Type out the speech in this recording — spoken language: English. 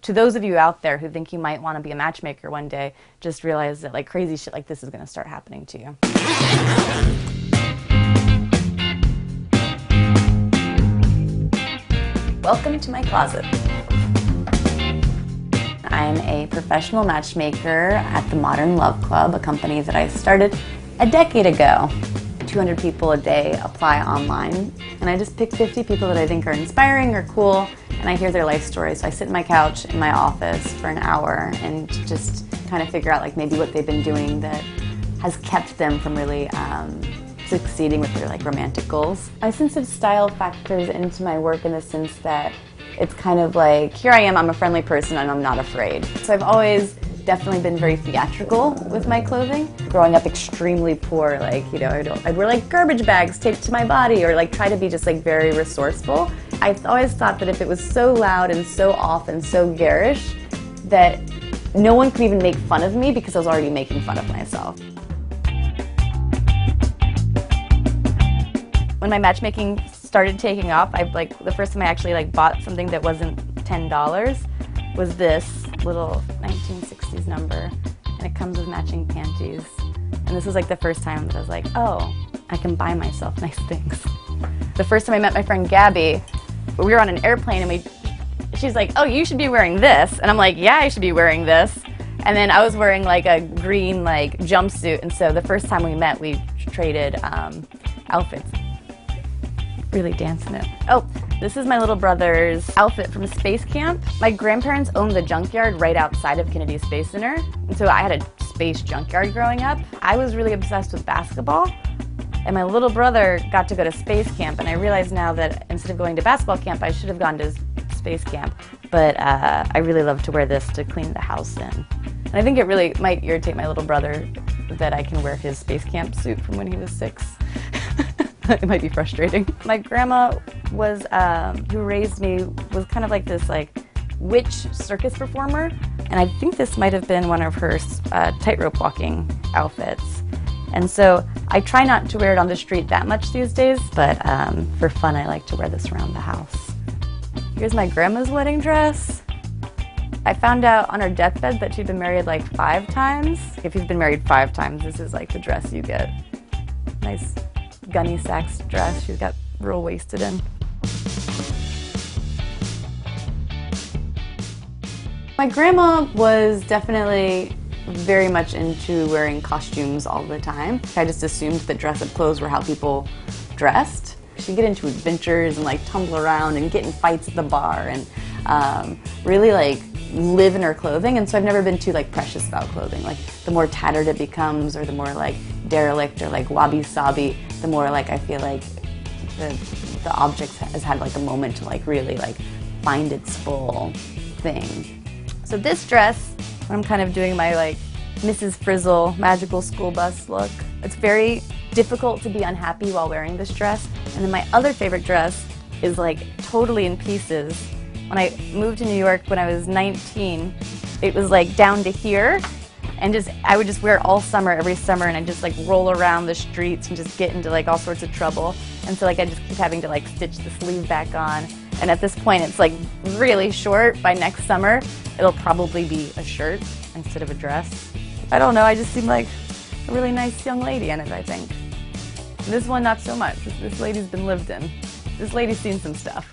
to those of you out there who think you might want to be a matchmaker one day, just realize that like crazy shit like this is going to start happening to you. Welcome to my closet. I'm a professional matchmaker at the Modern Love Club, a company that I started a decade ago. 200 people a day apply online, and I just pick 50 people that I think are inspiring or cool, and I hear their life stories. So I sit in my couch in my office for an hour and just kind of figure out like maybe what they've been doing that has kept them from really succeeding with their like romantic goals. My sense of style factors into my work in the sense that it's kind of like, here I am, I'm a friendly person and I'm not afraid. So I've always definitely been very theatrical with my clothing. Growing up extremely poor, like, you know, I'd wear like garbage bags taped to my body or like try to be just like very resourceful. I always thought that if it was so loud and so off and so garish that no one could even make fun of me because I was already making fun of myself. When my matchmaking started taking off, the first time I actually bought something that wasn't $10 was this little 1960s number, and it comes with matching panties. And this was like the first time that I was like, oh, I can buy myself nice things. The first time I met my friend Gabby, we were on an airplane and she's like, oh, you should be wearing this. And I'm like, yeah, I should be wearing this. And then I was wearing like a green jumpsuit, and so the first time we met, we traded outfits. Really dancing it. Oh, this is my little brother's outfit from space camp. My grandparents owned the junkyard right outside of Kennedy Space Center, and so I had a space junkyard growing up. I was really obsessed with basketball, and my little brother got to go to space camp, and I realize now that instead of going to basketball camp, I should have gone to space camp. But I really love to wear this to clean the house in. And I think it really might irritate my little brother that I can wear his space camp suit from when he was 6. It might be frustrating. My grandma who raised me was kind of like this witch circus performer, and I think this might have been one of her tightrope walking outfits. And so I try not to wear it on the street that much these days, but for fun I like to wear this around the house. Here's my grandma's wedding dress. I found out on her deathbed that she'd been married 5 times. If you've been married 5 times, this is the dress you get. Nice gunny sacks dress she's got real wasted in. My grandma was definitely very much into wearing costumes all the time. I just assumed that dress-up clothes were how people dressed. She'd get into adventures and tumble around and get in fights at the bar and really live in her clothing, and so I've never been too precious about clothing. The more tattered it becomes, or the more derelict or wabi-sabi, the more I feel the object has had a moment to really find its full thing. So this dress, I'm kind of doing my Mrs. Frizzle magical school bus look. It's very difficult to be unhappy while wearing this dress. And then my other favorite dress is totally in pieces. When I moved to New York when I was 19, it was down to here, and I would just wear it all summer, every summer, and I'd just roll around the streets and just get into all sorts of trouble. And so I just keep having to stitch the sleeve back on. And at this point it's really short. By next summer it'll probably be a shirt instead of a dress. I don't know, I just seem like a really nice young lady in it, I think. This one not so much. This lady's been lived in. This lady's seen some stuff.